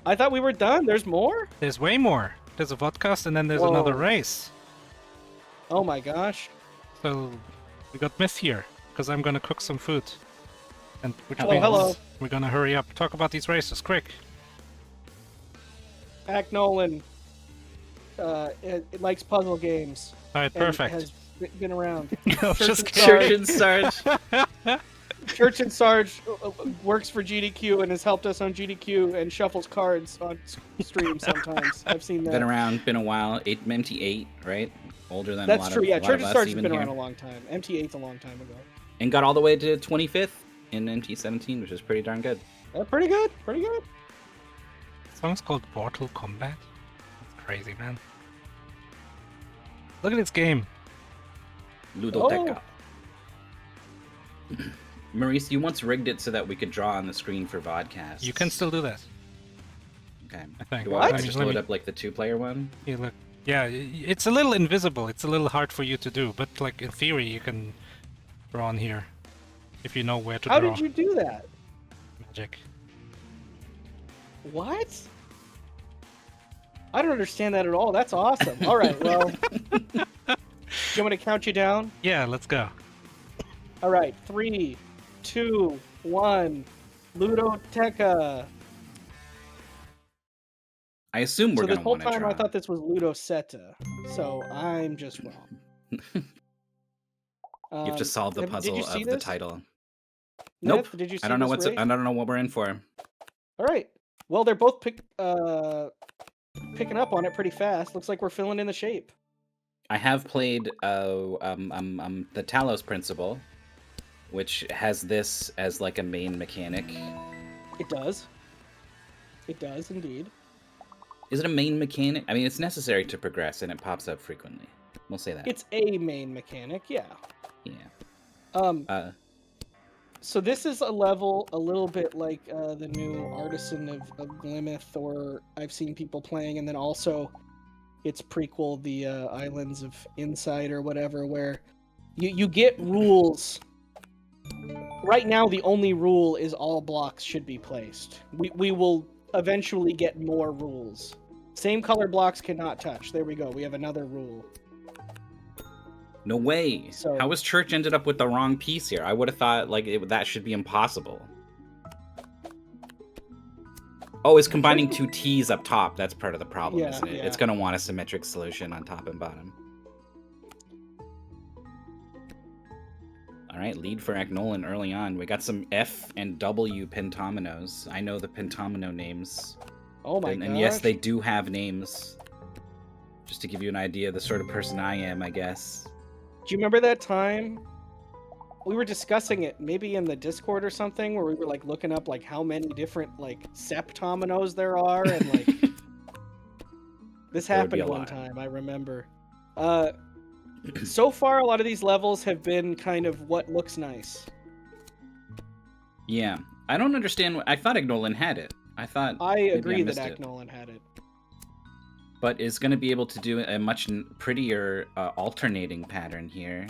I thought we were done. There's more? There's way more. There's a vodcast and then there's another race. Oh my gosh. So we got Myth here because I'm gonna cook some food. And which Hello, means hello. we're gonna hurry up. Talk about these races, quick. Aknolan it likes puzzle games. Alright, and perfect. has been around. ChurchnSarge. ChurchnSarge works for GDQ and has helped us on GDQ and shuffles cards on stream sometimes. I've seen that. Been around, been a while. MT8, right? Older than That's a lot true. of, Yeah, a lot of us ChurchnSarge has even been here. around a long time. MT8's a long time ago. And got all the way to 25th in MT17, which is pretty darn good. Pretty good. Pretty good. The song's called Mortal Kombat. That's crazy, man. Look at this game. Ludoteca. Maurice, you once rigged it so that we could draw on the screen for vodcasts. You can still do that. Okay. I think. Do I just load up like the 2-player one? Yeah, look. Yeah, it's a little invisible. It's a little hard for you to do, but like in theory, you can draw on here if you know where to How draw. did you do that? Magic. What? I don't understand that at all. That's awesome. All right, well, you want me to count you down? Yeah, let's go. All right, 3, 2, 1. Ludoteca. I assume we're So this gonna whole want to time draw. I thought this was Ludoceta, so I'm just wrong. You have to solve the puzzle of the title. Nope. Did you see I don't know this race? I don't know what we're in for. All right. Well, they're both picking up on it pretty fast. Looks like we're filling in the shape. I have played the Talos Principle, which has this as like a main mechanic. It does. It does indeed. Is it a main mechanic? I mean, it's necessary to progress, and it pops up frequently. We'll say that. It's a main mechanic, yeah. Yeah. So this is a level a little bit like the new Artisan of Glimeth, or I've seen people playing, and then also its prequel, the Islands of Insight or whatever, where you get rules. Right now, the only rule is all blocks should be placed. We will eventually get more rules. Same color blocks cannot touch. There we go. We have another rule. No way. So, how has Church ended up with the wrong piece here? I would have thought like that should be impossible. Oh, it's combining two T's up top. That's part of the problem, isn't it? Yeah. It's going to want a symmetric solution on top and bottom. All right, lead for Aknolan early on. We got some F and W pentominoes. I know the pentomino names. Oh my gosh. And yes, they do have names. Just to give you an idea of the sort of person I am, I guess. Do you remember that time we were discussing it, maybe in the Discord or something, where we were like looking up like how many different like septominoes there are, and like this happened one time, I remember. So far, a lot of these levels have been kind of what looks nice. Yeah, I don't understand. I thought Aknolan had it. I agree that Aknolan had it. But is going to be able to do a much prettier alternating pattern here.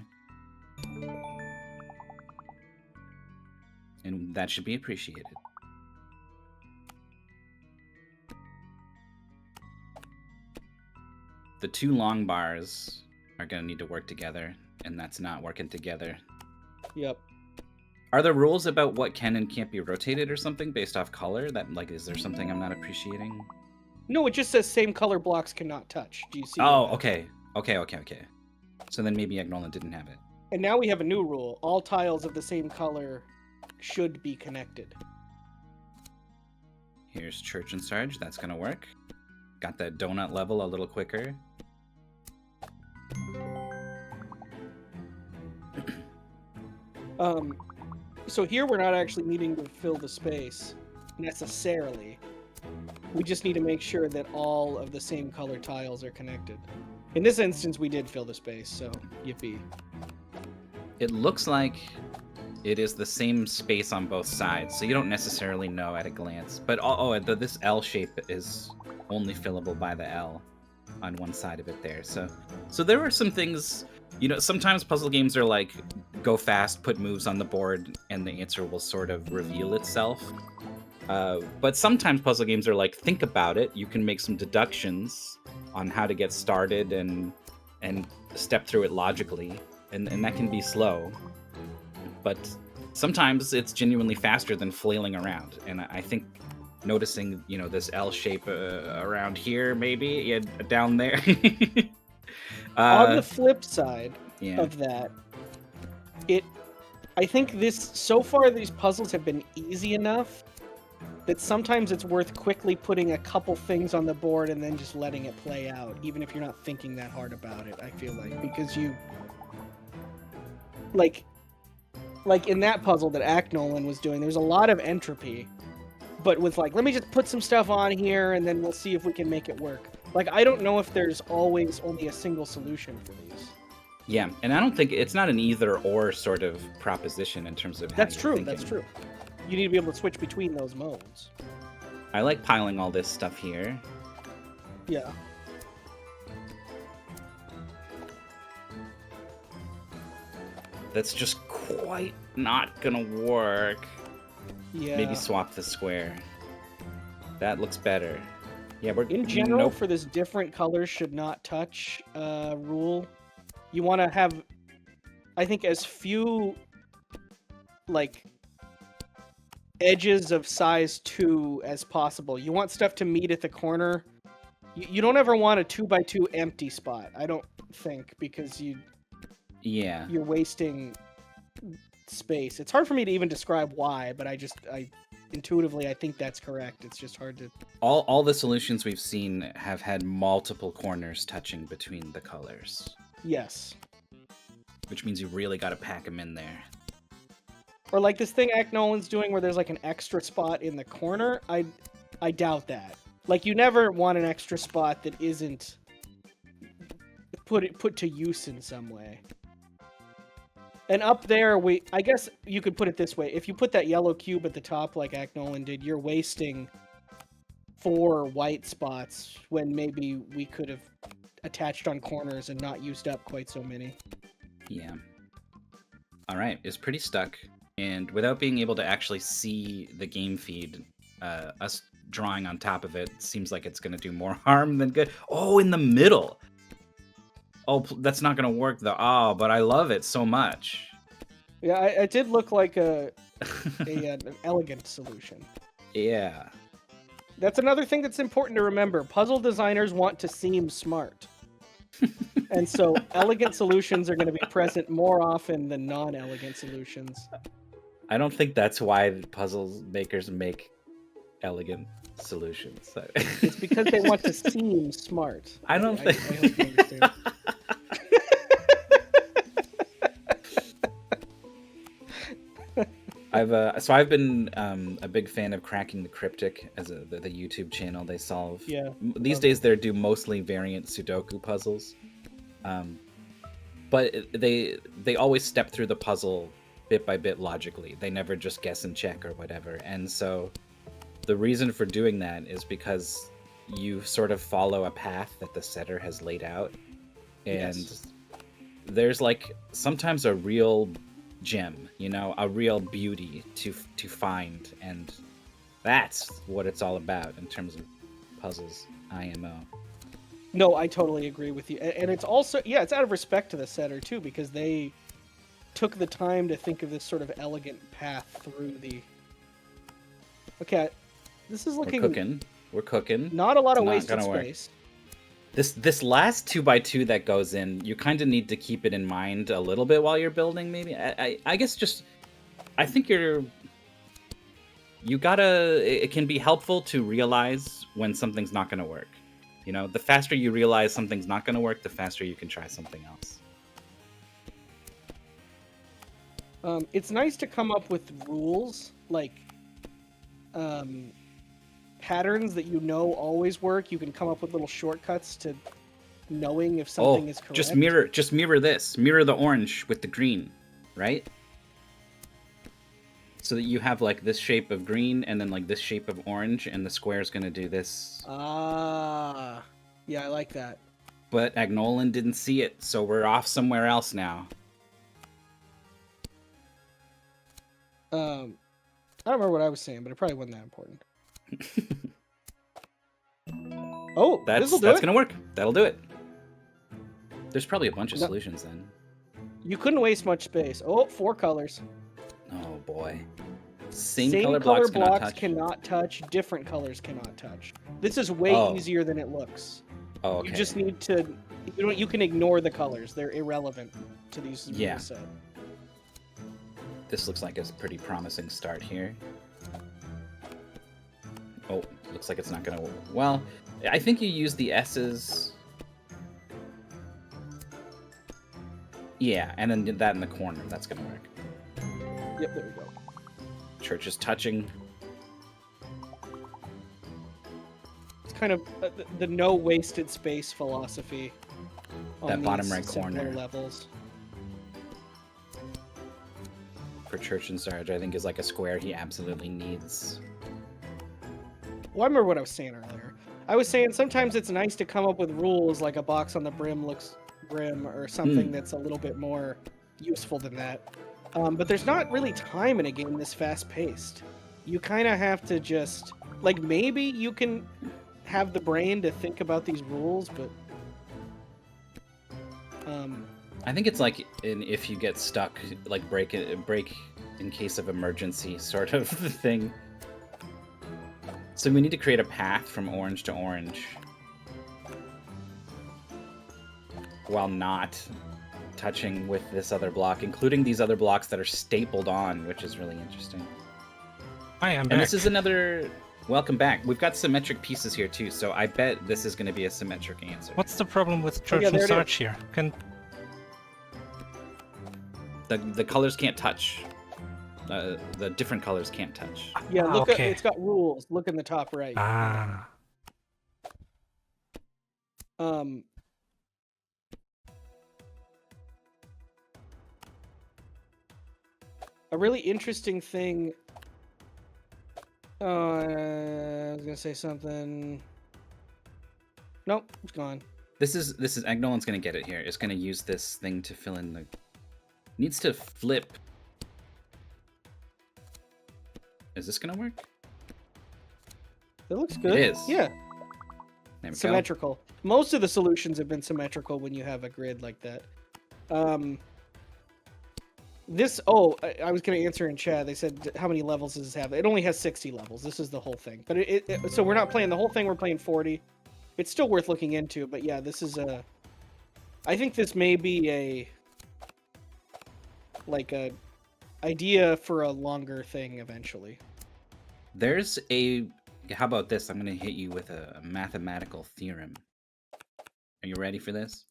And that should be appreciated. The two long bars are going to need to work together, and that's not working together. Yep. Are there rules about what can and can't be rotated or something based off color? That like, is there something I'm not appreciating? No, it just says same color blocks cannot touch. Do you see? Oh, okay. Okay. So then maybe Aknolan didn't have it. And now we have a new rule. All tiles of the same color should be connected. Here's ChurchnSarge. That's going to work. Got that donut level a little quicker. So here we're not actually needing to fill the space necessarily. We just need to make sure that all of the same color tiles are connected. In this instance, we did fill the space, so yippee. It looks like it is the same space on both sides, so you don't necessarily know at a glance. But this L shape is only fillable by the L on one side of it there. So there are some things, you know, sometimes puzzle games are like, go fast, put moves on the board, and the answer will sort of reveal itself. But sometimes puzzle games are like, think about it. You can make some deductions on how to get started and step through it logically, and that can be slow. But sometimes it's genuinely faster than flailing around. And I think noticing, this L shape around here, maybe, yeah, down there. On the flip side Yeah. of that, I think so far these puzzles have been easy enough that sometimes it's worth quickly putting a couple things on the board and then just letting it play out, even if you're not thinking that hard about it, I feel like. Because you... Like in that puzzle that Aknolan was doing, there's a lot of entropy. But with let me just put some stuff on here and then we'll see if we can make it work. I don't know if there's always only a single solution for these. Yeah, and I don't think it's not an either-or sort of proposition in terms of how That's you're true, thinking. that's true. You need to be able to switch between those modes. I like piling all this stuff here. Yeah. That's just quite not gonna work. Yeah. Maybe swap the square. That looks better. Yeah, we're... In general, for this different colors should not touch rule, you want to have, I think, as few, edges of size 2 as possible. You want stuff to meet at the corner. You don't ever want a 2x2 empty spot, I don't think, because you're wasting space. It's hard for me to even describe why, but intuitively I think that's correct. It's just hard to... All the solutions we've seen have had multiple corners touching between the colors. Yes. Which means you really got to pack them in there. Or this thing Aknolan's doing where there's an extra spot in the corner. I doubt that. You never want an extra spot that isn't put to use in some way. And up there, I guess you could put it this way. If you put that yellow cube at the top like Aknolan did, you're wasting 4 white spots when maybe we could have attached on corners and not used up quite so many. Yeah. All right, it's pretty stuck. And without being able to actually see the game feed, us drawing on top of it seems like it's going to do more harm than good. Oh, in the middle. Oh, that's not going to work though. Oh, but I love it so much. Yeah, it did look like an elegant solution. Yeah. That's another thing that's important to remember. Puzzle designers want to seem smart. And so elegant solutions are going to be present more often than non-elegant solutions. I don't think that's why puzzle makers make elegant solutions. It's because they want to seem smart. I don't think... I hope you understand. I've been a big fan of Cracking the Cryptic as the YouTube channel. They solve... Yeah. These days they do mostly variant Sudoku puzzles. But they always step through the puzzle bit by bit logically. They never just guess and check or whatever. And so the reason for doing that is because you sort of follow a path that the setter has laid out. And yes. There's sometimes a real gem, a real beauty to find, and that's what it's all about in terms of puzzles, IMO. No, I totally agree with you. And it's also, it's out of respect to the setter too, because they took the time to think of this sort of elegant path through the... Okay, this is looking... We're cooking. Not a lot of wasted space. This last 2x2 that goes in, you kind of need to keep it in mind a little bit while you're building, maybe. I guess just... I think you gotta... It can be helpful to realize when something's not gonna work. The faster you realize something's not gonna work, the faster you can try something else. It's nice to come up with rules, patterns that always work. You can come up with little shortcuts to knowing if something is correct. Just mirror this. Mirror the orange with the green, right? So that you have this shape of green and then this shape of orange, and the square is gonna do this. Ah, yeah, I like that. But Aknolan didn't see it, so we're off somewhere else now. I don't remember what I was saying, but it probably wasn't that important. Oh, this'll do that's it. gonna work. That'll do it. There's probably a bunch of No. solutions then. You couldn't waste much space. Oh, 4 colors. Oh boy. Same color color blocks cannot touch. Different colors cannot touch. This is way Oh. easier than it looks. Oh, okay. You just need to. You can ignore the colors. They're irrelevant to these Yeah. rules set. This looks like a pretty promising start here. Oh, looks like it's not gonna. Well, I think you use the S's. Yeah, and then that in the corner. That's gonna work. Yep, there we go. Church is touching. It's kind of the no wasted space philosophy. On That bottom these right simpler corner. levels. For ChurchnSarge, I think is like a square he absolutely needs. Well, I remember what I was saying earlier. I was saying sometimes it's nice to come up with rules like a box on the brim looks grim or something that's a little bit more useful than that. But there's not really time in a game this fast-paced. You kind of have to just... Like, maybe you can have the brain to think about these rules, but... I think it's like if you get stuck, like break in case of emergency sort of thing. So we need to create a path from orange to orange while not touching with this other block, including these other blocks that are stapled on, which is really interesting. I am And back. this is another... Welcome back. We've got symmetric pieces here too, so I bet this is going to be a symmetric answer. What's the problem with Oh, yeah, there it ChurchnSarge here? Can The colors can't touch. The different colors can't touch. Yeah, Ah, look okay. at... It's got rules. Look in the top right. ah A really interesting thing. I was gonna say something. Nope, it's gone. This is Aknolan's gonna get it here. It's gonna use this thing to fill in the. Needs to flip. Is this gonna work? It looks good. It is. Yeah, There we go. symmetrical. Most of the solutions have been symmetrical when you have a grid like that. This, I was going to answer in chat. They said, how many levels does this have? It only has 60 levels. This is the whole thing. But so we're not playing the whole thing. We're playing 40. It's still worth looking into. But yeah, this is I think this may be a idea for a longer thing eventually. There's a. How about this? I'm gonna hit you with a mathematical theorem. Are you ready for this?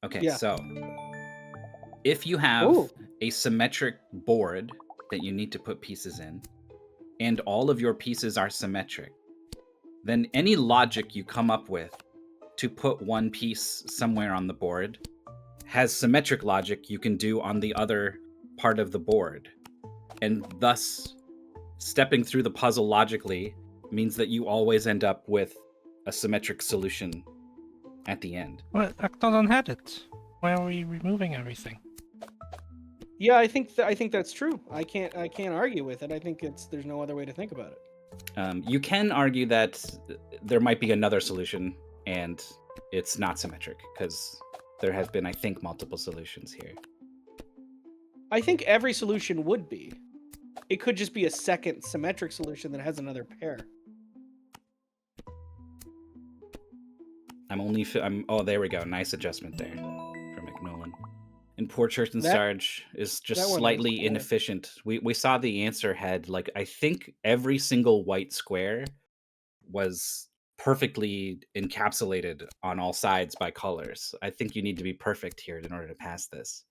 Okay, Yeah. so if you have Ooh. a symmetric board that you need to put pieces in, and all of your pieces are symmetric, then any logic you come up with to put one piece somewhere on the board has symmetric logic you can do on the other part of the board. And thus, stepping through the puzzle logically means that you always end up with a symmetric solution at the end. well, Aknolan had it. Why are we removing everything? Yeah, I think that's true. I can't argue with it. I think there's no other way to think about it. You can argue that there might be another solution and it's not symmetric because there has been, I think, multiple solutions here. I think every solution would be. It could just be a second symmetric solution that has another pair. Oh, there we go. Nice adjustment there from Aknolan. And poor ChurchnSarge is just that one was slightly cool. inefficient. We saw the answer had, like, I think every single white square was perfectly encapsulated on all sides by colors. I think you need to be perfect here in order to pass this.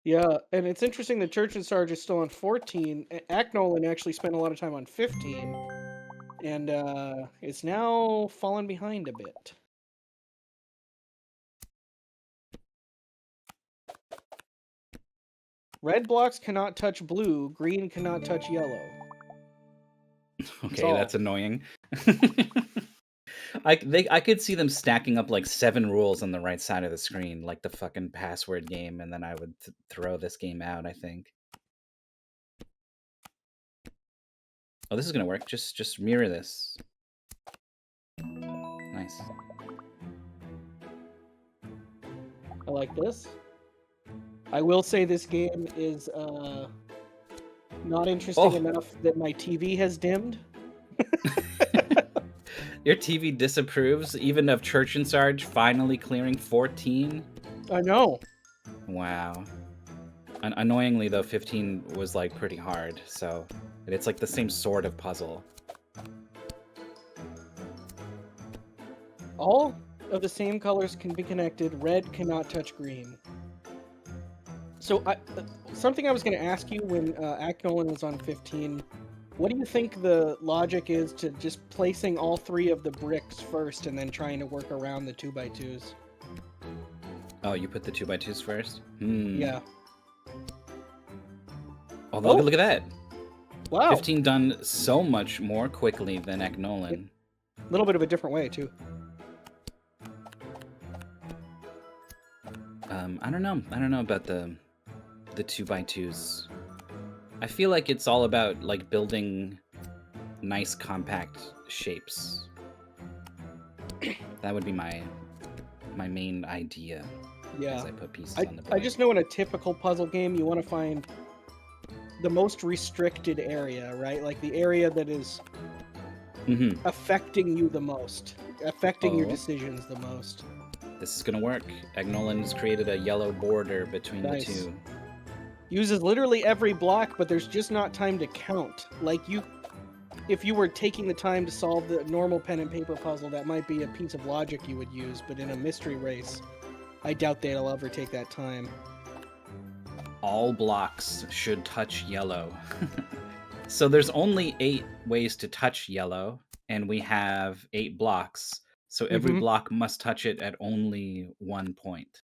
Yeah, and it's interesting that ChurchnSarge is still on 14. Aknolan actually spent a lot of time on 15, and it's now fallen behind a bit. Red blocks cannot touch blue. Green cannot touch yellow. Okay, all. that's annoying. I could see them stacking up like 7 rules on the right side of the screen, like the fucking password game, and then I would throw this game out, I think. Oh, this is gonna work. Just mirror this. Nice. I like this. I will say this game is not interesting enough that my TV has dimmed. Your TV disapproves even of ChurchnSarge finally clearing 14. I know. Wow. Annoyingly though, 15 was like pretty hard. So it's like the same sort of puzzle. All of the same colors can be connected. Red cannot touch green. So, something I was going to ask you when Aknolan was on 15, what do you think the logic is to just placing all 3 of the bricks first and then trying to work around the 2x2s? Oh, you put the 2x2s first? Yeah. Oh, look at that. Wow. 15 done so much more quickly than Aknolan. A little bit of a different way, too. I don't know about the 2x2s. I feel like it's all about like building nice compact shapes. That would be my main idea. Yeah. As I put pieces on the board. I just know in a typical puzzle game, you want to find the most restricted area, right? Like the area that is affecting you the most, affecting your decisions the most. This is gonna work. Aknolan has created a yellow border between the 2. Uses literally every block, but there's just not time to count. Like if you were taking the time to solve the normal pen and paper puzzle, that might be a piece of logic you would use, but in a mystery race, I doubt they'll ever take that time. All blocks should touch yellow. So there's only 8 ways to touch yellow, and we have 8 blocks. So every block must touch it at only 1 point.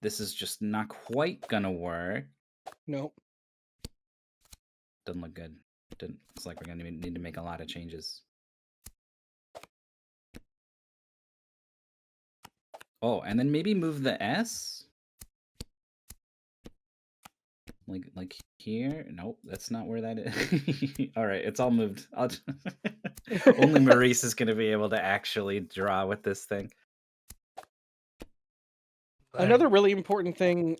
This is just not quite gonna work. Nope. Doesn't look good. Looks like we're gonna need to make a lot of changes. Oh, and then maybe move the S? Like here? Nope, that's not where that is. All right, it's all moved. Only Maurice is going to be able to actually draw with this thing. Another really important thing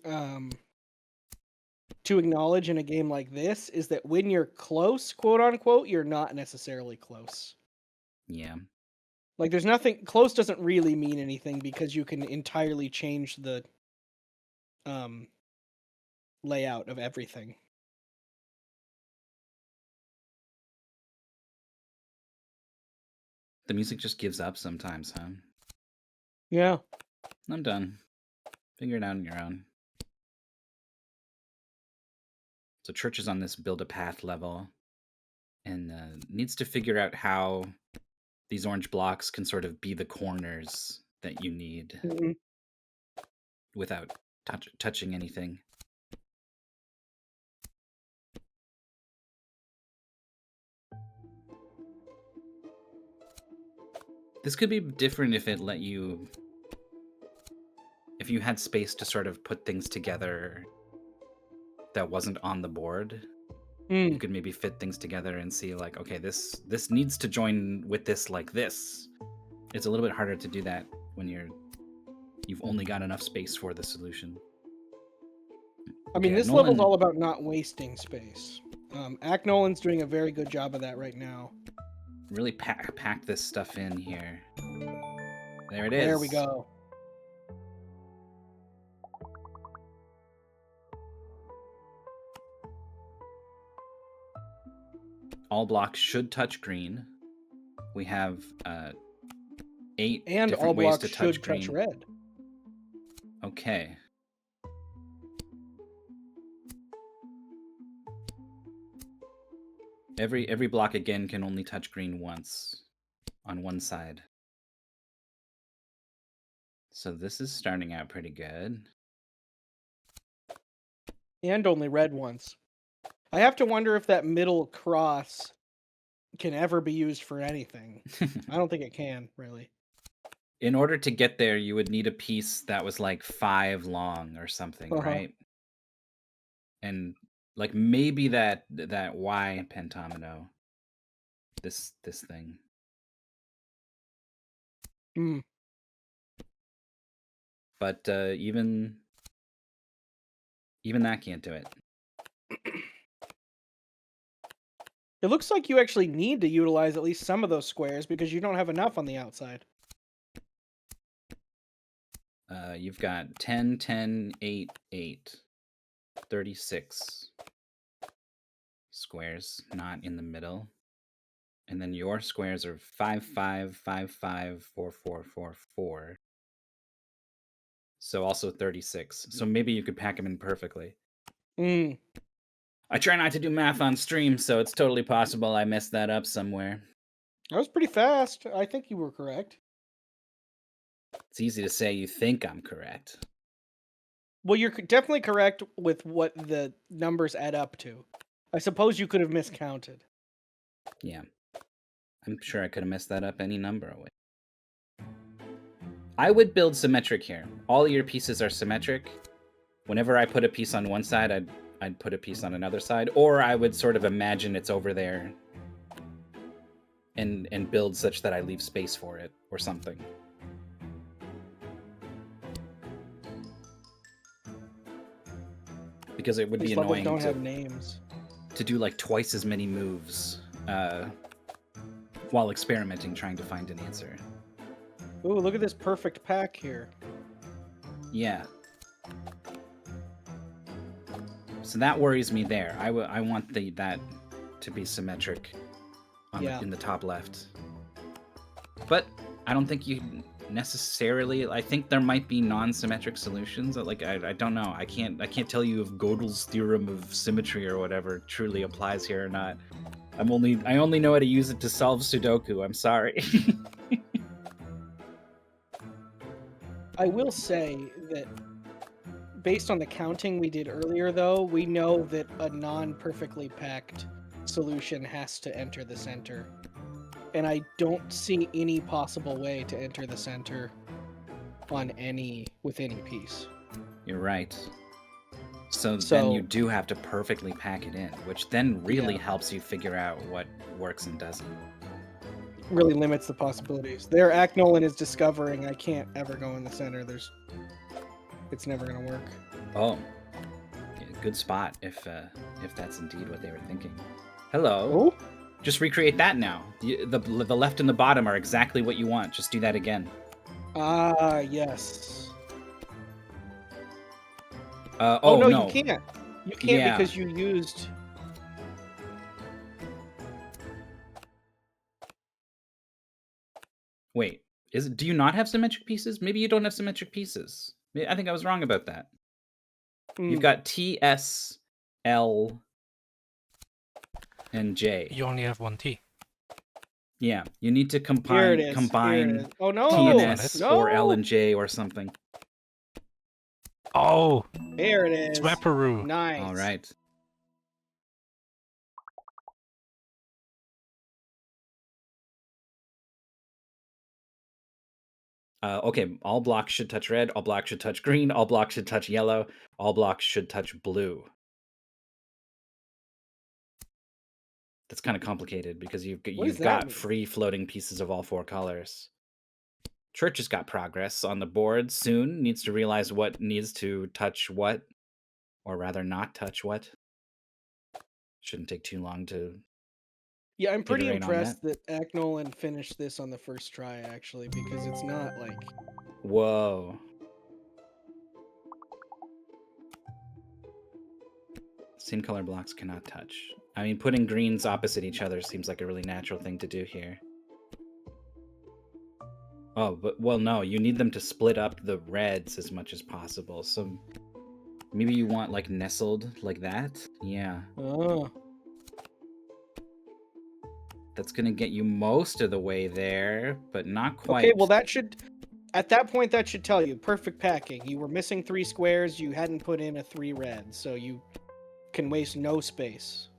to acknowledge in a game like this is that when you're close, quote unquote, you're not necessarily close. Yeah. Like there's nothing close doesn't really mean anything because you can entirely change the layout of everything. The music just gives up sometimes, huh? Yeah. I'm done. Figure it out on your own. So Church is on this build a path level and needs to figure out how these orange blocks can sort of be the corners that you need without touching anything. This could be different if it let you... If you had space to sort of put things together that wasn't on the board. You could maybe fit things together and see like, okay, this needs to join with this like this. It's a little bit harder to do that when you've only got enough space for the solution. I mean, this level's all about not wasting space. Aknolan's doing a very good job of that right now. Really pack this stuff in here. There it is. There we go. All blocks should touch green. We have 8 and different all ways blocks to touch should green. touch red. Okay. Every block again can only touch green once on one side. So this is starting out pretty good. And only red once. I have to wonder if that middle cross can ever be used for anything. I don't think it can, really. In order to get there, you would need a piece that was like 5 long or something, right? And Like maybe that Y pentomino. This thing. Hmm. But even that can't do it. It looks like you actually need to utilize at least some of those squares because you don't have enough on the outside. You've got 10, 10, 8, 8. 36 squares not in the middle. And then your squares are 5, 5, 5, 5, 4, 4, 4, 4. So also 36. So maybe you could pack them in perfectly. Mm. I try not to do math on stream, so it's totally possible I messed that up somewhere. That was pretty fast. I think you were correct. It's easy to say you think I'm correct. Well, you're definitely correct with what the numbers add up to. I suppose you could have miscounted. Yeah. I'm sure I could have messed that up any number of ways. I would build symmetric here. All your pieces are symmetric. Whenever I put a piece on one side, I'd put a piece on another side, or I would sort of imagine it's over there and build such that I leave space for it or something. Because it would be These levels annoying don't have names. to do like twice as many moves while experimenting, trying to find an answer. Ooh, look at this perfect pack here. Yeah. So that worries me there. I want that to be symmetric in the top left. But I don't think you necessarily. I think there might be non-symmetric solutions. Like I don't know. I can't tell you if Gödel's theorem of symmetry or whatever truly applies here or not. I only know how to use it to solve Sudoku. I'm sorry. I will say that based on the counting we did earlier, though, we know that a non-perfectly packed solution has to enter the center. And I don't see any possible way to enter the center with any piece. You're right. So then you do have to perfectly pack it in, which then really helps you figure out what works and doesn't. Really limits the possibilities. There, Aknolan is discovering I can't ever go in the center. It's never gonna work. Oh, yeah, good spot if that's indeed what they were thinking. Hello. Oh? Just recreate that now. The left and the bottom are exactly what you want. Just do that again. Ah, yes. No, you can't. You can't because you used. Wait, do you not have symmetric pieces? Maybe you don't have symmetric pieces. I think I was wrong about that. You've got T, S, L, and J. You only have one T. Yeah, you need to combine Here it is. Oh no! T and S or L and J or something. Oh! There it is. Swapperoo. Nice. All right. Okay, all blocks should touch red, all blocks should touch green, all blocks should touch yellow, all blocks should touch blue. That's kind of complicated because you've got free floating pieces of all four colors. Church has got progress on the board soon, needs to realize what needs to touch what, or rather not touch what. Shouldn't take too long to... Yeah, I'm pretty impressed that Aknolan finished this on the first try, actually, because it's not like... Whoa. Same color blocks cannot touch. I mean, putting greens opposite each other seems like a really natural thing to do here. Oh, but, well, no, you need them to split up the reds as much as possible. So maybe you want, like, nestled like that? Yeah. Oh. That's gonna get you most of the way there, but not quite. Okay, well, that should... At that point, that should tell you. Perfect packing. You were missing 3 squares, you hadn't put in a 3 red, so you can waste no space.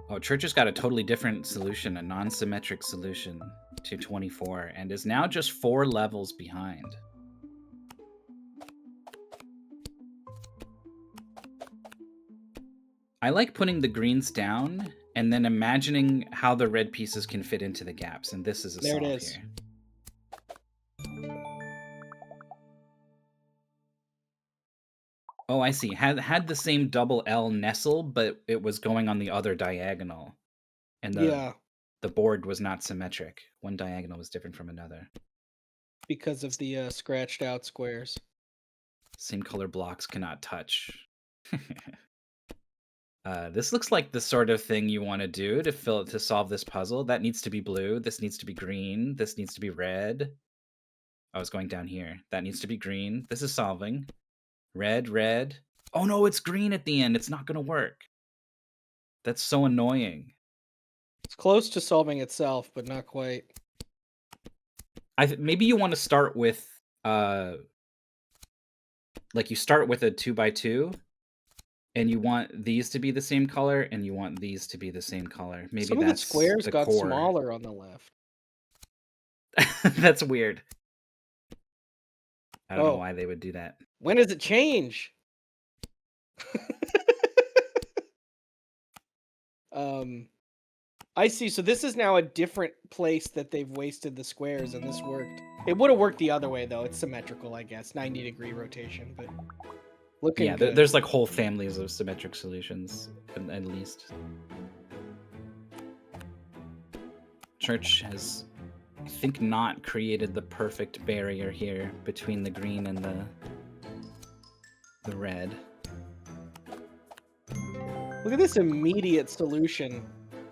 Oh, Church has got a totally different solution, a non-symmetric solution to 24, and is now just 4 levels behind. I like putting the greens down and then imagining how the red pieces can fit into the gaps, and this is a There it solve is. here. Oh, I see. Had the same double L nestle, but it was going on the other diagonal. And the board was not symmetric. One diagonal was different from another. Because of the scratched out squares. Same color blocks cannot touch. This looks like the sort of thing you want to do to solve this puzzle. That needs to be blue. This needs to be green. This needs to be red. I was going down here. That needs to be green. This is solving. Red, red. Oh no, it's green at the end. It's not going to work. That's so annoying. It's close to solving itself, but not quite. Maybe you want to start with like you start with a 2x2 and you want these to be the same color and you want these to be the same color. Maybe some of the squares got core. smaller on the left. That's weird. I don't know why they would do that. When does it change? I see. So this is now a different place that they've wasted the squares, and this worked. It would have worked the other way, though. It's symmetrical, I guess. 90-degree rotation, but looking good. There's like whole families of symmetric solutions, at least. Church has, I think, not created the perfect barrier here between the green and the red. Look at this immediate solution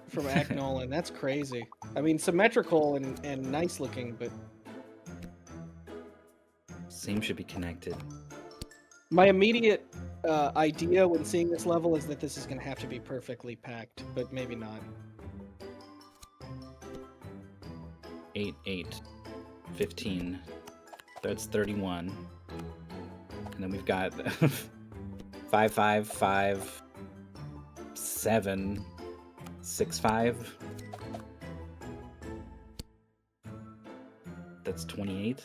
from Aknolan. That's crazy. I mean, symmetrical and nice looking, but same should be connected. My immediate idea when seeing this level is that this is going to have to be perfectly packed, but maybe not. 8, 8, 15. That's 31. And then we've got 5, 5, 5, 7, 6, 5. That's 28.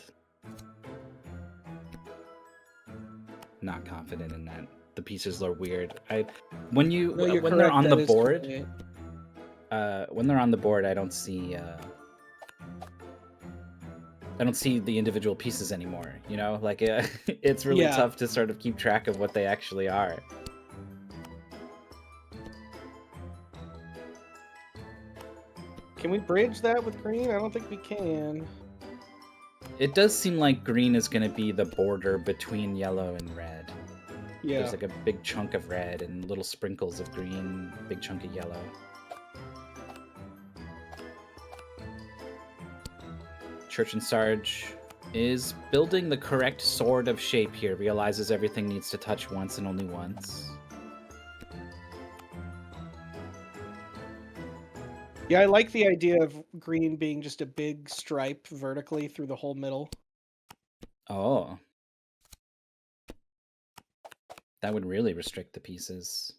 Not confident in that. The pieces are weird. When they're on the board, when they're on the board, I don't see the individual pieces anymore. You know, like it's really tough to sort of keep track of what they actually are. Can we bridge that with green? I don't think we can. It does seem like green is going to be the border between yellow and red. Yeah. There's like a big chunk of red and little sprinkles of green, big chunk of yellow. ChurchnSarge is building the correct sort of shape here, realizes everything needs to touch once and only once. Yeah, I like the idea of green being just a big stripe vertically through the whole middle. Oh. That would really restrict the pieces.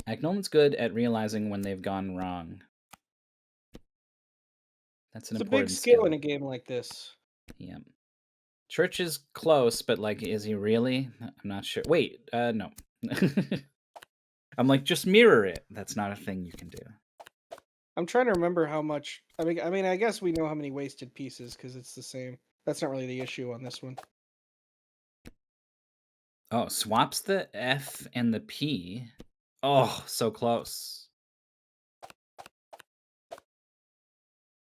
Aknolan's good at realizing when they've gone wrong. That's an important skill. It's a big skill in a game like this. Yeah. Church is close, but like, is he really? I'm not sure. Wait, no. I'm like, just mirror it. That's not a thing you can do. I'm trying to remember how much. I mean, I guess we know how many wasted pieces because it's the same. That's not really the issue on this one. Oh, swaps the F and the P. Oh, so close.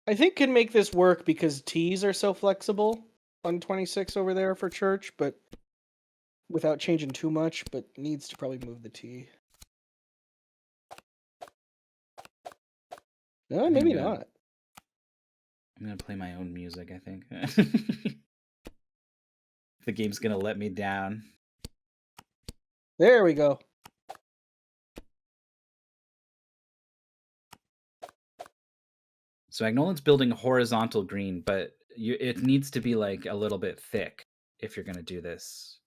I think can make this work because T's are so flexible on 26 over there for Church, but without changing too much, but needs to probably move the T. No, maybe not. I'm gonna play my own music, I think. The game's gonna let me down. There we go. So Aknolan's building horizontal green, but it needs to be like a little bit thick if you're gonna do this,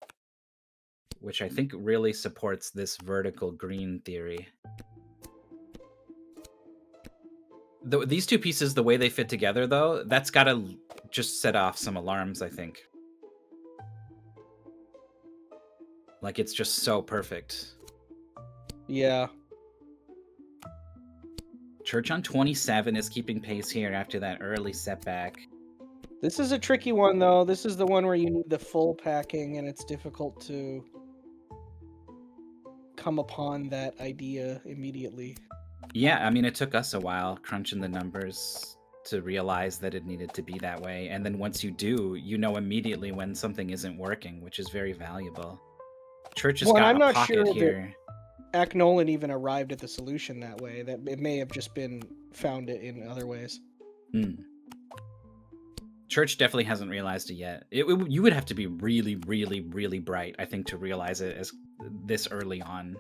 which I think really supports this vertical green theory. These two pieces, the way they fit together, though, that's gotta just set off some alarms, I think. Like, it's just so perfect. Yeah. Church on 27 is keeping pace here after that early setback. This is a tricky one, though. This is the one where you need the full packing, and it's difficult to come upon that idea immediately. Yeah, I mean, it took us a while crunching the numbers to realize that it needed to be that way. And then once you do, you know immediately when something isn't working, which is very valuable. Church has Well, and got I'm a not pocket sure that here. Aknolan even arrived at the solution that way. That it may have just been found it in other ways. Church definitely hasn't realized it yet. You would have to be really, really, really bright, I think, to realize it as this early on.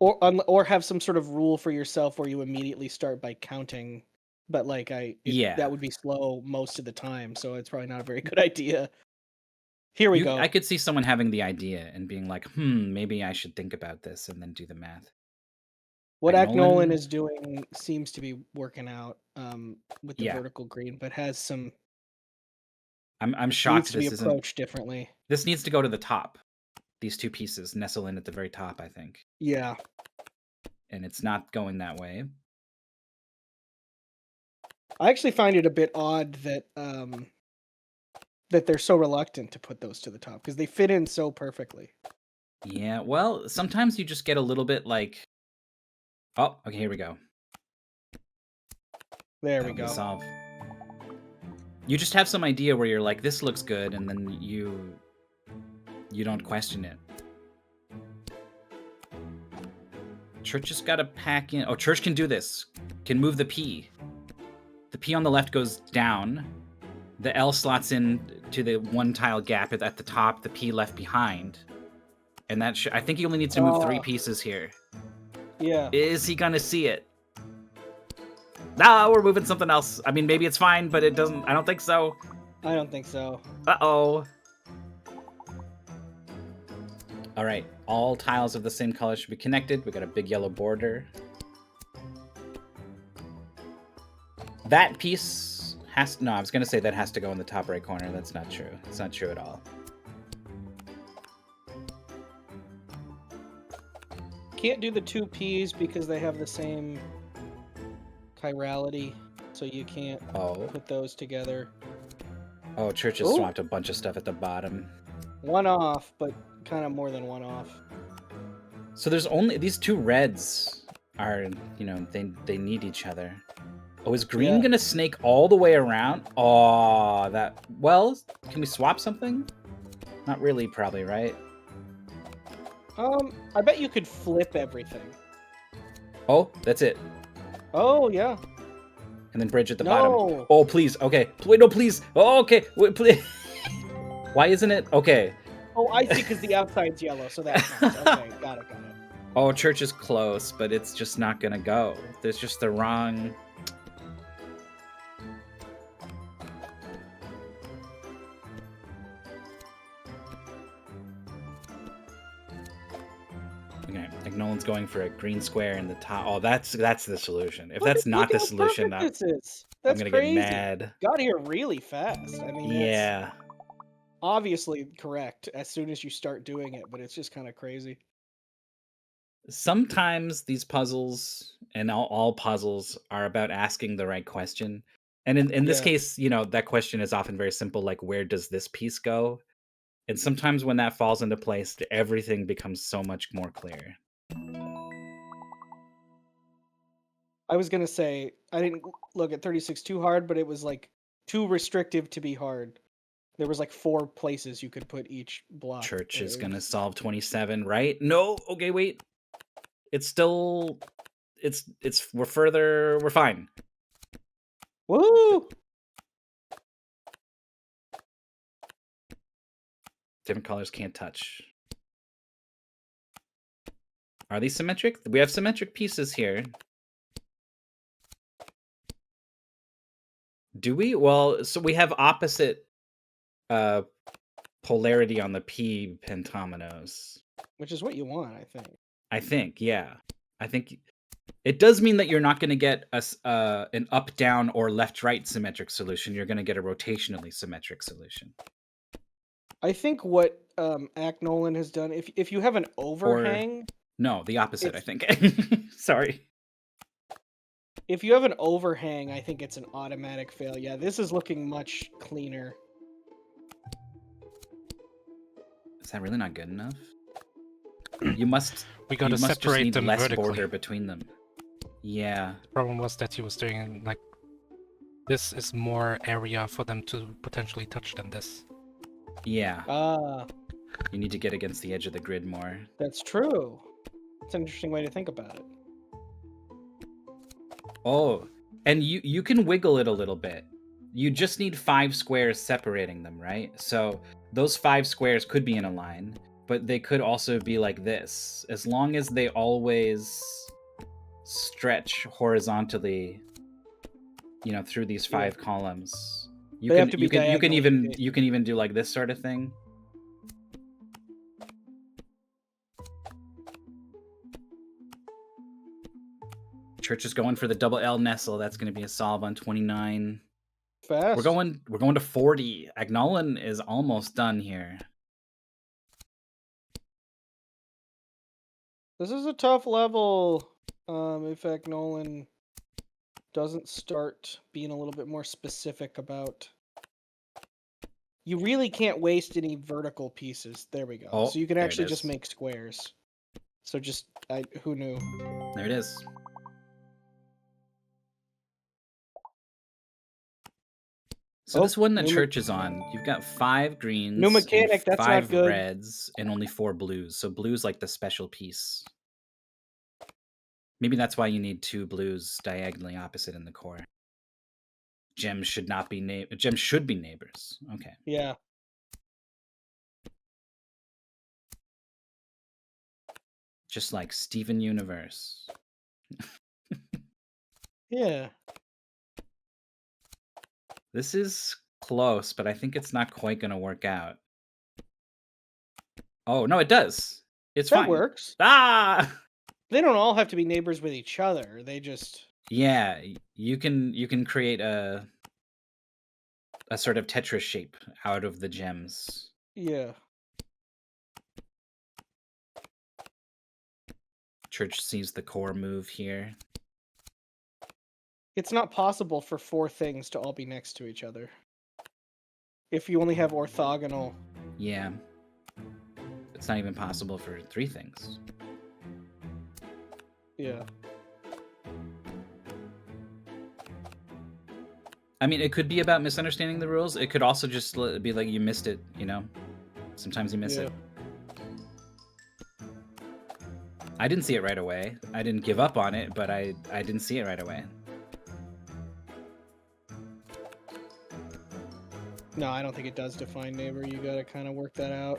Or have some sort of rule for yourself where you immediately start by counting, but like Yeah. that would be slow most of the time, so it's probably not a very good idea. Here we go. I could see someone having the idea and being like, maybe I should think about this and then do the math. What Aknolan Aknolan is doing seems to be working out with the vertical green, but has some. I'm shocked Needs to be this isn't. approached differently. This needs to go to the top. These two pieces nestle in at the very top, I think. Yeah. And it's not going that way. I actually find it a bit odd that that they're so reluctant to put those to the top because they fit in so perfectly. Yeah, well, sometimes you just get a little bit like, oh, okay, here we go. There we go. Solve. You just have some idea where you're like, this looks good, and then you don't question it. Church just gotta pack in. Oh, Church can do this. Can move the P. The P on the left goes down. The L slots in to the one tile gap at the top. The P left behind. And that I think he only needs to move 3 pieces here. Yeah. Is he gonna see it? Nah, we're moving something else. I mean, maybe it's fine, but it doesn't. I don't think so. I don't think so. Uh-oh. All right. All tiles of the same color should be connected. We got a big yellow border. That piece has... No, I was going to say that has to go in the top right corner. That's not true. It's not true at all. Can't do the 2 P's because they have the same chirality, so you can't put those together. Oh, Church has swapped a bunch of stuff at the bottom. 1 off, but kind of more than 1 off. So there's only... These 2 reds are, you know, they need each other. Oh, is green gonna snake all the way around? Oh, that... Well, can we swap something? Not really, probably, right? I bet you could flip everything. Oh, that's it. Oh, yeah. And then bridge at the bottom. Oh, please. Okay. Wait, no, please. Oh, okay. Wait, please. Why isn't it? Okay. Oh, I see, because the outside's yellow, so that counts. Okay, got it. Oh, Church is close, but it's just not gonna go. There's just the wrong... Okay, Aknolan's going for a green square in the top. Oh, that's the solution. If that's not the solution, I'm gonna get mad. Got here really fast. I mean, yeah. That's obviously correct as soon as you start doing it, but it's just kind of crazy. Sometimes these puzzles, and all puzzles, are about asking the right question. And in this case, you know, that question is often very simple, like, where does this piece go? And sometimes when that falls into place, everything becomes so much more clear. I was going to say, I didn't look at 36 too hard, but it was like too restrictive to be hard. There was like 4 places you could put each block. Church is going to solve 27, right? No. Okay, wait. It's still... We're fine. Woo! Different colors can't touch. Are these symmetric? We have symmetric pieces here. Do we? Well, so we have opposite polarity on the P pentominoes. Which is what you want, I think. I think, yeah. I think it does mean that you're not going to get an up-down or left-right symmetric solution. You're going to get a rotationally symmetric solution. I think what Aknolan has done, if you have an overhang, No, the opposite, I it's think. Sorry. if you have an overhang, I think it's an automatic fail. Yeah, this is looking much cleaner. Is that really not good enough? You must We gotta just separate need them less vertically. border between them. Yeah. The problem was that he was doing like this is more area for them to potentially touch than this. Yeah. Ah, You need to get against the edge of the grid more. that's true. It's an interesting way to think about it. Oh, and you can wiggle it a little bit. You just need 5 squares separating them, right? So those 5 squares could be in a line, but they could also be like this. As long as they always stretch horizontally, through these 5 columns. They have to be you can diagonally even do like this sort of thing. Church is going for the double L nestle. That's going to be a solve on 29. Fast. We're going to 40. Aknolan is almost done here. This is a tough level. If Aknolan doesn't start being a little bit more specific about. You really can't waste any vertical pieces. There we go. Oh, so you can there it actually just is. make squares. So who knew? There it is. So this one the church is on, you've got 5 greens, New mechanic, and that's not 5 good. reds, and only 4 blues. So blue's like the special piece. Maybe that's why you need 2 blues diagonally opposite in the core. Gems should be neighbors. Okay. Yeah. Just like Steven Universe. Yeah. This is close, but I think it's not quite going to work out. Oh, no, it does. It's fine. That works. Ah! They don't all have to be neighbors with each other. They just... Yeah, you can create a sort of Tetris shape out of the gems. Yeah. Church sees the core move here. It's not possible for 4 things to all be next to each other. If you only have orthogonal... Yeah. It's not even possible for 3 things. Yeah. I mean, it could be about misunderstanding the rules. It could also just be like you missed it, Sometimes you miss it. I didn't see it right away. I didn't give up on it, but I didn't see it right away. No, I don't think it does define neighbor. You gotta kind of work that out.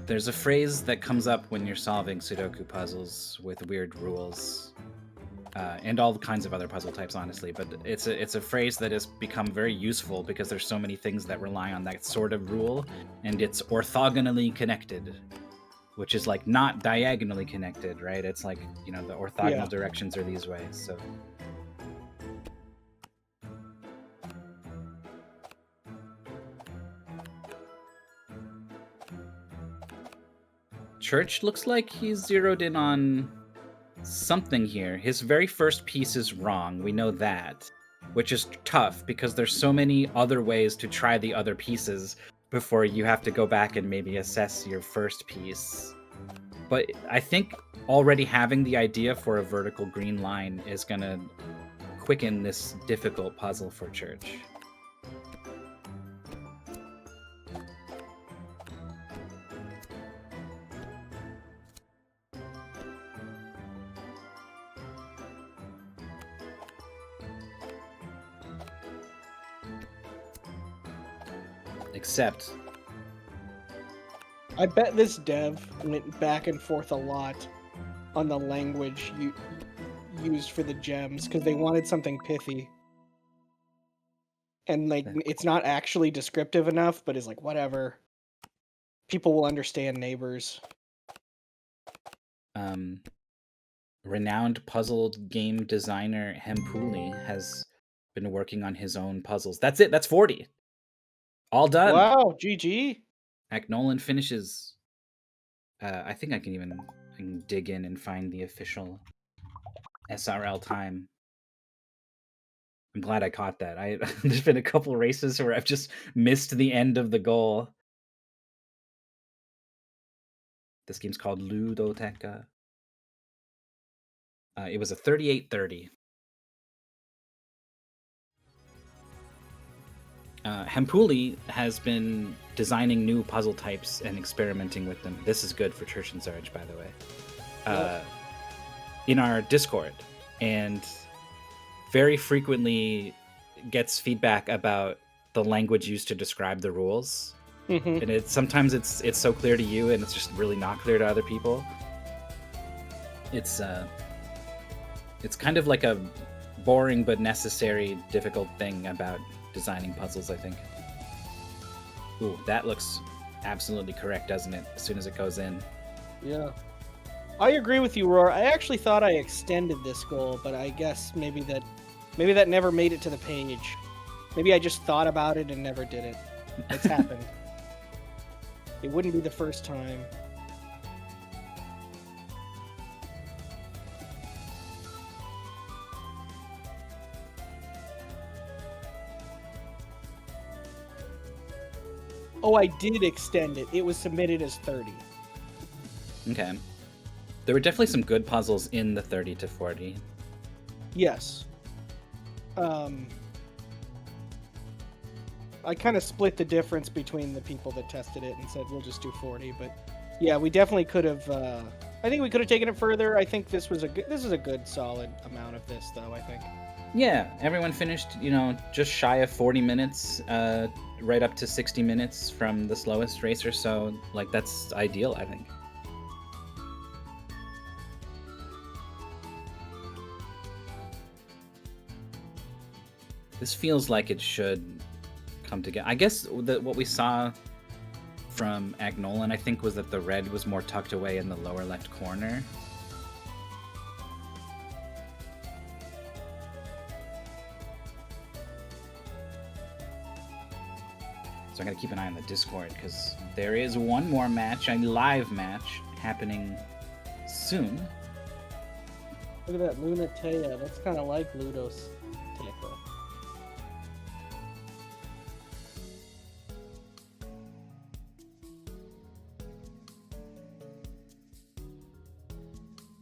There's a phrase that comes up when you're solving Sudoku puzzles with weird rules, and all kinds of other puzzle types, honestly. But it's a phrase that has become very useful because there's so many things that rely on that sort of rule, and it's orthogonally connected, which is like not diagonally connected, right? It's like the orthogonal directions are these ways. So. Church looks like he's zeroed in on something here. His very first piece is wrong. We know that, which is tough because there's so many other ways to try the other pieces before you have to go back and maybe assess your first piece. But I think already having the idea for a vertical green line is going to quicken this difficult puzzle for Church. Except, I bet this dev went back and forth a lot on the language used for the gems because they wanted something pithy. And it's not actually descriptive enough, but it's like, whatever. People will understand neighbors. Renowned puzzle game designer Hempuli has been working on his own puzzles. That's it. That's 40. All done. Wow, GG. Aknolan finishes. I think I can dig in and find the official SRL time. I'm glad I caught that. There's been a couple races where I've just missed the end of the goal. This game's called Ludoteca. It was a 38-30. Hempuli has been designing new puzzle types and experimenting with them. This is good for ChurchnSarge, by the way. In our Discord, and very frequently gets feedback about the language used to describe the rules. Mm-hmm. And sometimes it's so clear to you, and it's just really not clear to other people. It's kind of like a boring but necessary, difficult thing about designing puzzles, I think. Ooh, that looks absolutely correct, doesn't it? As soon as it goes in. Yeah. I agree with you, Roar. I actually thought I extended this goal, but I guess maybe that never made it to the page. Maybe I just thought about it and never did it. It's happened. It wouldn't be the first time. Oh, I did extend it. It was submitted as 30. Okay. There were definitely some good puzzles in the 30 to 40. Yes. I kind of split the difference between the people that tested it and said we'll just do 40. But yeah, we definitely could have. I think we could have taken it further. I think this is a good solid amount of this, though. I think. Yeah, everyone finished, just shy of 40 minutes, right up to 60 minutes from the slowest racer. So, that's ideal, I think. This feels like it should come together. I guess what we saw from Aknolan, I think, was that the red was more tucked away in the lower left corner. So I gotta keep an eye on the Discord, because there is one more match, a live match, happening soon. Look at that Ludoteca. That's kind of like Ludoteca.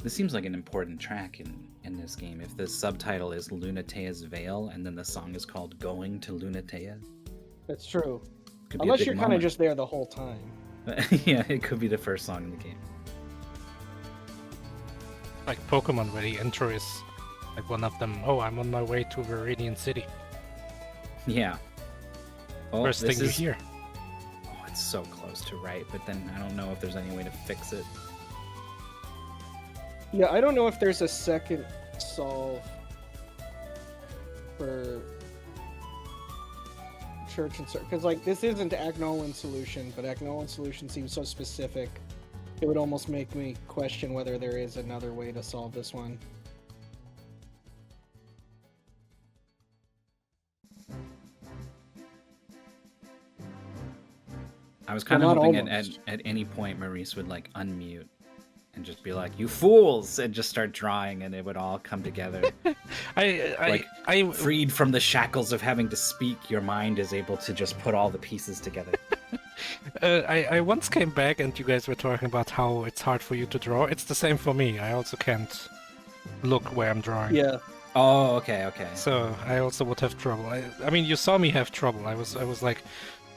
This seems like an important track in this game. If the subtitle is Lunatea's Veil, and then the song is called Going to Lunatea. That's true. Could be Unless a big you're kind of moment. just there the whole time. Yeah, it could be the first song in the game. Like Pokemon, where the intro is like one of them. Oh, I'm on my way to Viridian City. Yeah. Oh, First thing you is... hear. Oh, it's so close to right, but then I don't know if there's any way to fix it. Yeah, I don't know if there's a second solve for ChurchnSarge, because this isn't Aknolan's solution, but Aknolan's solution seems so specific. It would almost make me question whether there is another way to solve this one. I was kind Well, of not hoping almost. at any point Maurice would unmute and just be like, "You fools!" and just start drawing, and it would all come together. I Freed from the shackles of having to speak, your mind is able to just put all the pieces together. I once came back and you guys were talking about how it's hard for you to draw. It's the same for me. I also can't look where I'm drawing. Yeah. Oh, okay. So I also would have trouble. I mean, you saw me have trouble. I was like,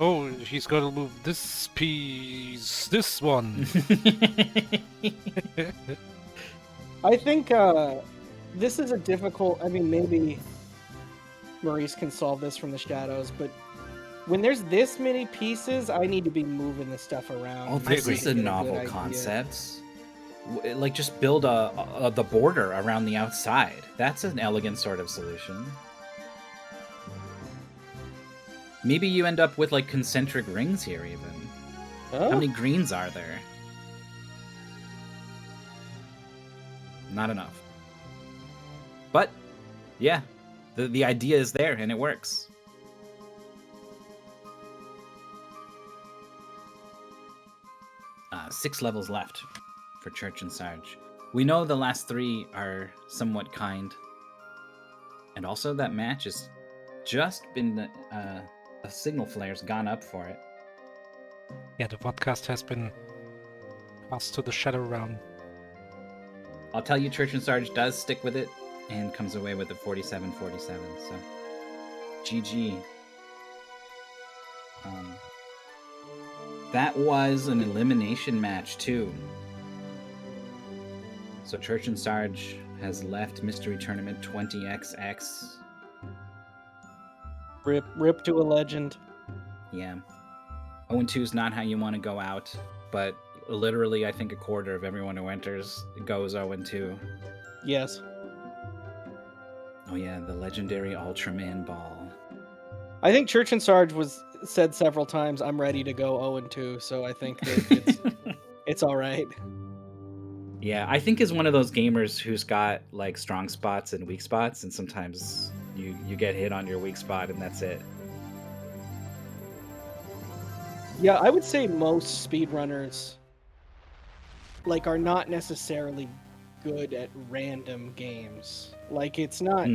oh, he's got to move this piece, this one. I think this is a difficult... I mean, maybe Maurice can solve this from the shadows, but when there's this many pieces, I need to be moving this stuff around. Oh, this is a novel concept. Just build the border around the outside. That's an elegant sort of solution. Maybe you end up with concentric rings here even. Oh? How many greens are there? Not enough. But yeah, the idea is there and it works. 6 levels left for ChurchnSarge. We know the last 3 are somewhat kind. And also that match has just been... the signal flare's gone up for it. Yeah, the podcast has been passed to the Shadow Realm. I'll tell you, ChurchnSarge does stick with it and comes away with a 47-47. So, GG. That was an elimination match too. So ChurchnSarge has left Mystery Tournament 20XX. Rip to a legend. Yeah. 0-2 is not how you want to go out, but literally I think a quarter of everyone who enters goes 0-2. Yes. Oh yeah, the legendary Ultraman ball. I think ChurchnSarge was said several times, I'm ready to go 0-2, so I think that it's all right. Yeah, I think is one of those gamers who's got like strong spots and weak spots, and sometimes you get hit on your weak spot and that's it. Yeah, I would say most speedrunners like are not necessarily good at random games. Like it's not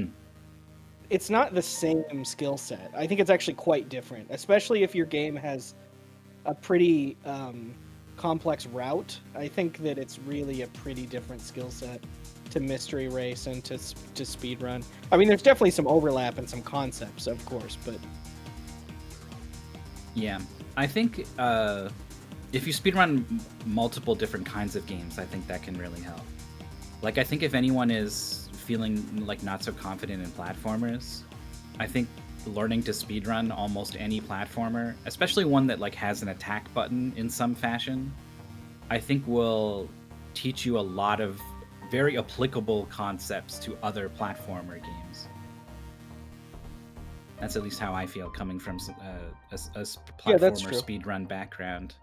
the same skill set. I think it's actually quite different, especially if your game has a pretty complex route. I think that it's really a pretty different skill set to Mystery Race and to speedrun. I mean, there's definitely some overlap and some concepts, of course, but yeah, I think if you speedrun multiple different kinds of games, I think that can really help. Like, I think if anyone is feeling like not so confident in platformers, I think learning to speedrun almost any platformer, especially one that like has an attack button in some fashion, I think will teach you a lot of very applicable concepts to other platformer games. That's at least how I feel, coming from a platformer speedrun background.